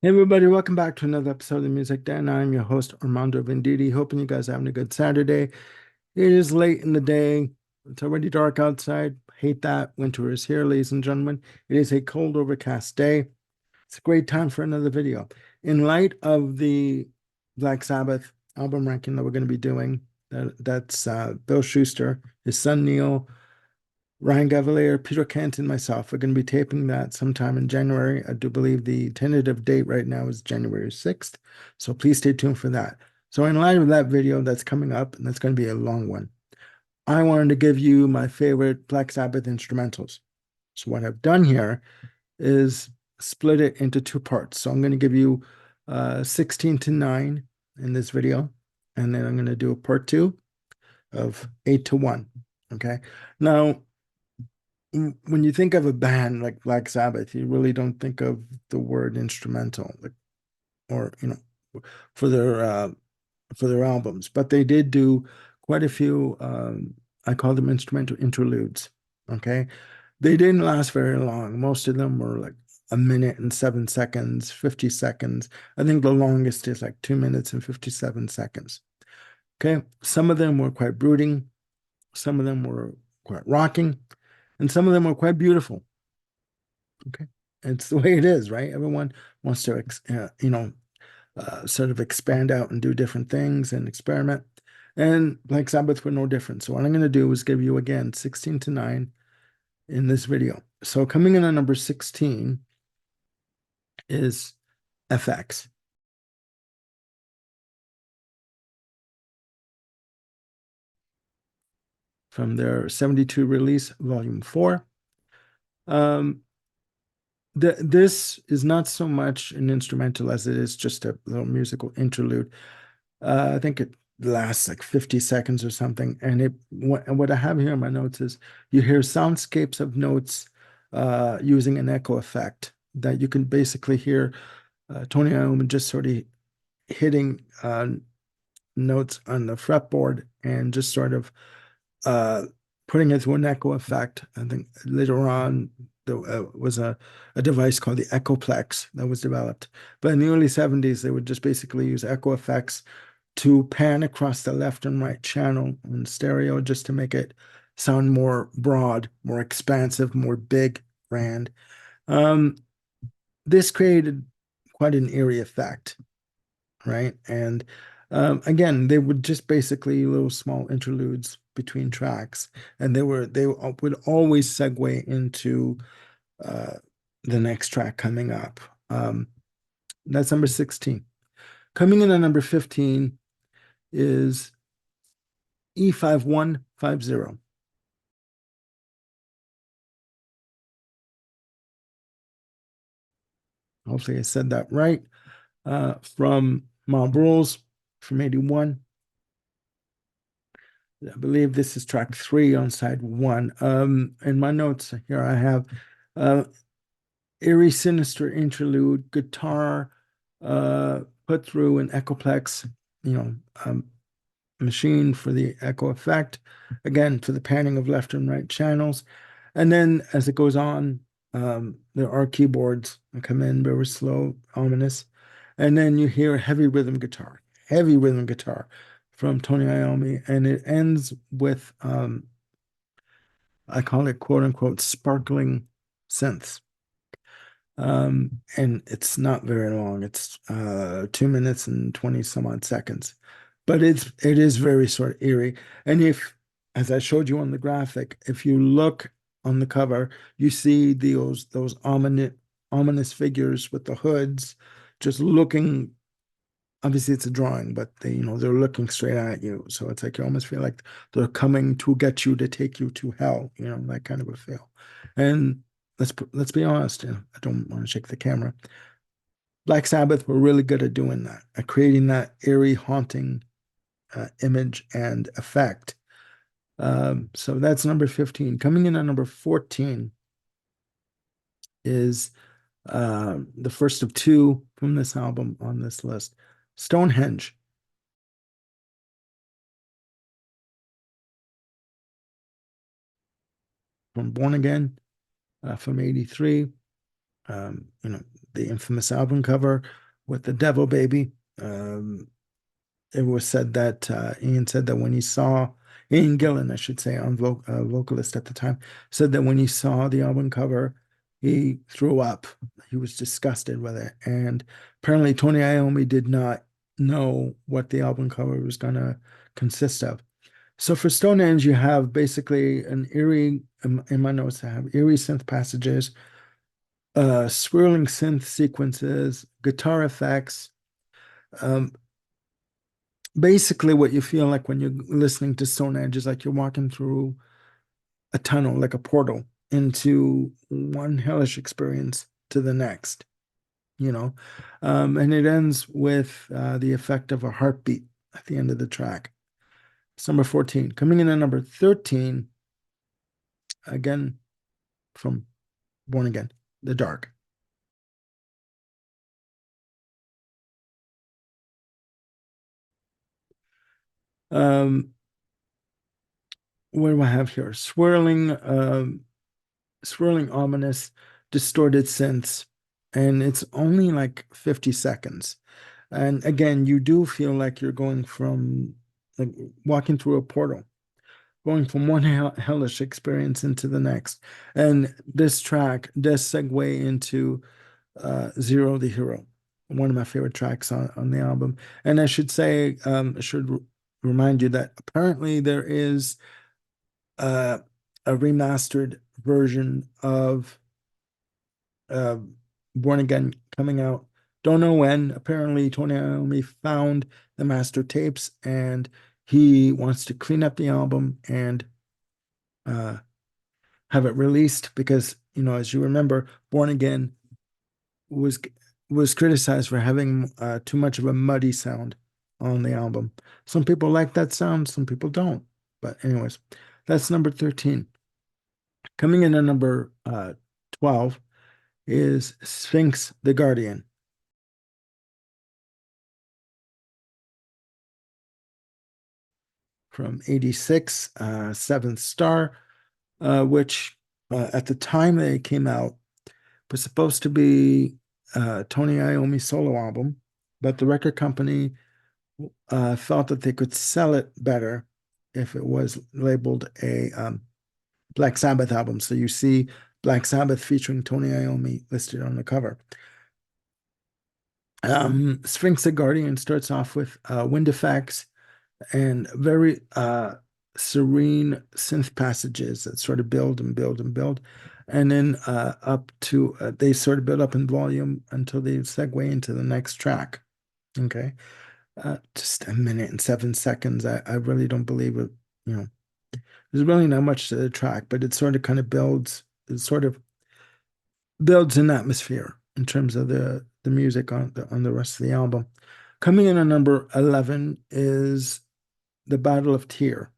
Hey everybody, welcome back to another episode of the Music Den. I'm your host Armando Venditti. Hoping you guys are having a good Saturday. It is late in the day. It's already dark outside. Hate that. Winter is here, ladies and gentlemen. It is a cold, overcast day. It's a great time for another video. In light of the Black Sabbath album ranking that we're going to be doing, that's Bill Schuster, his son Neil, Ryan Gavalier, Peter Kent, and myself are going to be taping that sometime in January. I do believe the tentative date right now is January 6th. So please stay tuned for that. So in light of that video that's coming up, and that's going to be a long one, I wanted to give you my favorite Black Sabbath instrumentals. So what I've done here is split it into two parts. So I'm going to give you 16 to 9 in this video, and then I'm going to do a part two of 8 to 1. Okay. Now, when you think of a band like Black Sabbath, you really don't think of the word instrumental, like, or for their albums. But they did do quite a few. I call them instrumental interludes. Okay, they didn't last very long. Most of them were like a minute and 7 seconds, 50 seconds. I think the longest is like 2 minutes and 57 seconds. Okay, some of them were quite brooding, some of them were quite rocking, and some of them were quite beautiful. Okay. It's the way it is, right? Everyone wants to, sort of expand out and do different things and experiment. And like Sabbath, we're no different. So what I'm going to do is give you again 16 to 9 in this video. So coming in at number 16 is FX from their 72 release, Volume 4. Um, this is not so much an instrumental as it is just a little musical interlude. I think it lasts like 50 seconds or something. And what I have here in my notes is you hear soundscapes of notes using an echo effect that you can basically hear Tony Iommi just sort of hitting notes on the fretboard and just sort of uh, putting it through an echo effect. I think later on there was a device called the Echoplex that was developed. But in the early 70s, they would just basically use echo effects to pan across the left and right channel in stereo just to make it sound more broad, more expansive, more big, grand. Um, this created quite an eerie effect, right? And again, they would just basically little small interludes between tracks, and they would always segue into uh, the next track coming up. That's number 16. Coming in at number 15 is E5150. Hopefully I said that right. From Mob Rules from 81. I believe this is track 3 on side 1. In my notes here, I have uh, eerie, sinister interlude, guitar put through an Echoplex, you know, um, machine for the echo effect, again, for the panning of left and right channels. And then as it goes on, there are keyboards that come in very slow, ominous. And then you hear heavy rhythm guitar from Tony Iommi. And it ends with, I call it quote unquote, sparkling synths. And it's not very long. It's 2 minutes and 20 some odd seconds. But it is very sort of eerie. And if, as I showed you on the graphic, if you look on the cover, you see those ominous figures with the hoods just looking. Obviously, it's a drawing, but they're looking straight at you. So it's like you almost feel like they're coming to get you to take you to hell, that kind of a feel. And let's be honest, I don't want to shake the camera. Black Sabbath were really good at doing that, at creating that eerie, haunting image and effect. So that's number 15. Coming in at number 14 is the first of two from this album on this list, Stonehenge from Born Again from 83. You know, the infamous album cover with the devil baby. Um, it was said that Ian said that when he saw Ian Gillan, I should say, on vocalist at the time, said that when he saw the album cover, he threw up. He was disgusted with it, and apparently Tony Iommi did not know what the album cover was going to consist of. So for Stonehenge, you have basically an eerie, in my notes, I have eerie synth passages, swirling synth sequences, guitar effects. Um, Basically, what you feel like when you're listening to Stonehenge is like you're walking through a tunnel, like a portal, into one hellish experience to the next, you know. And it ends with the effect of a heartbeat at the end of the track. It's number 14. Coming in at number 13, again from Born Again, The Dark. Um, what do I have here? Swirling, ominous, distorted synths, and it's only like 50 seconds. And again, you do feel like you're going from like walking through a portal, going from one hellish experience into the next. And this track does segue into Zero the Hero, one of my favorite tracks on the album. And I should say, I should remind you that apparently there is uh, a remastered version of uh, Born Again coming out. Don't know when. Apparently, Tony Iommi found the master tapes and he wants to clean up the album and uh, have it released because, you know, as you remember, Born Again was was criticized for having too much of a muddy sound on the album. Some people like that sound, some people don't. But anyways, that's number 13. Coming in at number 12 is Sphinx the Guardian from 86, Seventh Star, which at the time they came out was supposed to be Tony Iommi's solo album, but the record company felt that they could sell it better if it was labeled a Black Sabbath album. So you see Black Sabbath featuring Tony Iommi listed on the cover. Sphinx the Guardian starts off with wind effects and very serene synth passages that sort of build and build and build. And then up to, they sort of build up in volume until they segue into the next track. Okay. Just a minute and 7 seconds. I really don't believe it. You know, there's really not much to the track, but it sort of kind of builds, it sort of builds an atmosphere in terms of the music on the rest of the album. Coming in at number 11 is The Battle of Tyr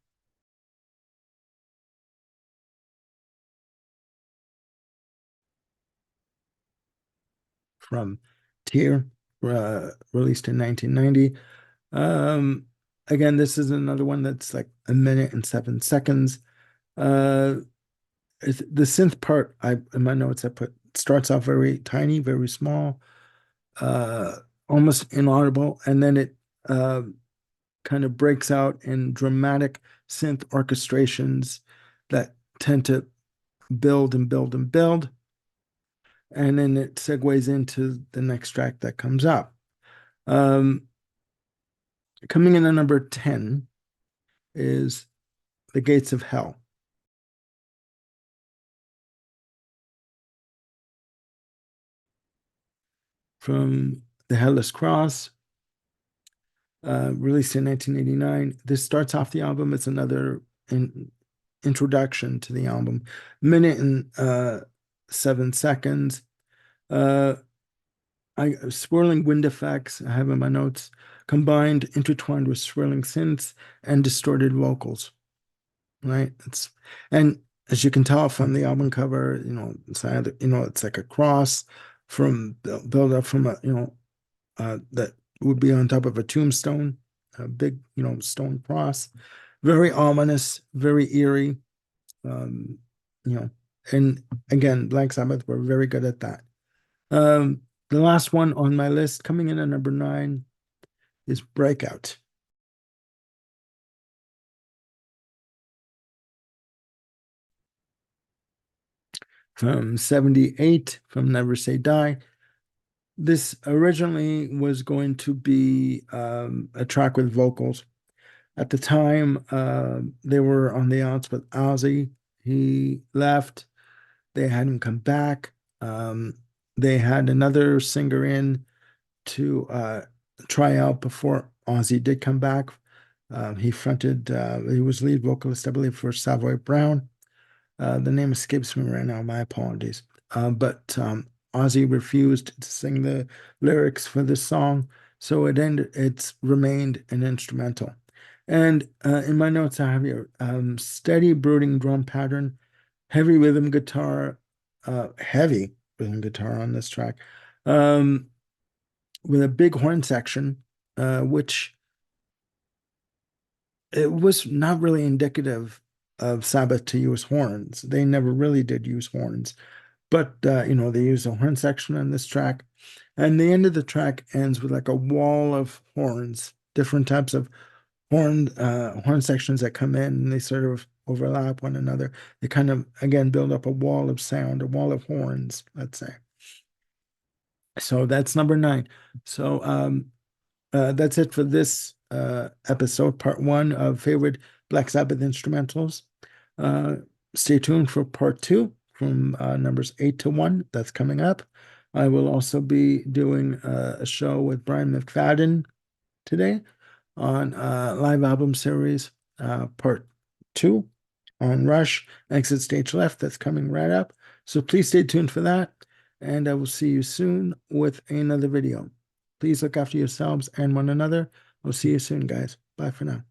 from Tyr, released in 1990. Um, Again, this is another one that's like a minute and 7 seconds. Uh, the synth part, in my notes I put starts off very tiny, very small, uh, almost inaudible, and then it kind of breaks out in dramatic synth orchestrations that tend to build and build and build, and then it segues into the next track that comes up. Um, Coming in at number 10 is The Gates of Hell from The Headless Cross, released in 1989. This starts off the album. It's another introduction to the album. Minute and 7 seconds. Uh, swirling wind effects, I have in my notes, combined, intertwined with swirling synths and distorted vocals. Right? And as you can tell from the album cover, you know, it's like a cross from build up from a, that would be on top of a tombstone, a big, stone cross. Very ominous, very eerie. Um, you know, and again, Black Sabbath were very good at that. The last one on my list, coming in at number 9, is Breakout from 78 from Never Say Die. This originally was going to be a track with vocals. At the time, they were on the outs with Ozzy. He left. They had him come back. They had another singer in to try out before Ozzy did come back. He was lead vocalist, I believe, for Savoy Brown. The name escapes me right now. My apologies. But Ozzy refused to sing the lyrics for this song, so it's remained an instrumental. And in my notes, I have here steady brooding drum pattern, heavy rhythm guitar, heavy rhythm guitar on this track, um, with a big horn section, which it was not really indicative of Sabbath to use horns. They never really did use horns, but they use a horn section on this track, and the end of the track ends with like a wall of horns, different types of horn sections that come in and they sort of overlap one another. They kind of again build up a wall of sound, a wall of horns, let's say. So that's number 9. So that's it for this episode, part 1 of favorite Black Sabbath instrumentals. Uh, Stay tuned for part 2 from numbers 8 to 1. That's coming up. I will also be doing a show with Brian McFadden today on live album series part 2 on Rush, Exit Stage Left. That's coming right up. So please stay tuned for that. And I will see you soon with another video. Please look after yourselves and one another. I'll see you soon, guys. Bye for now.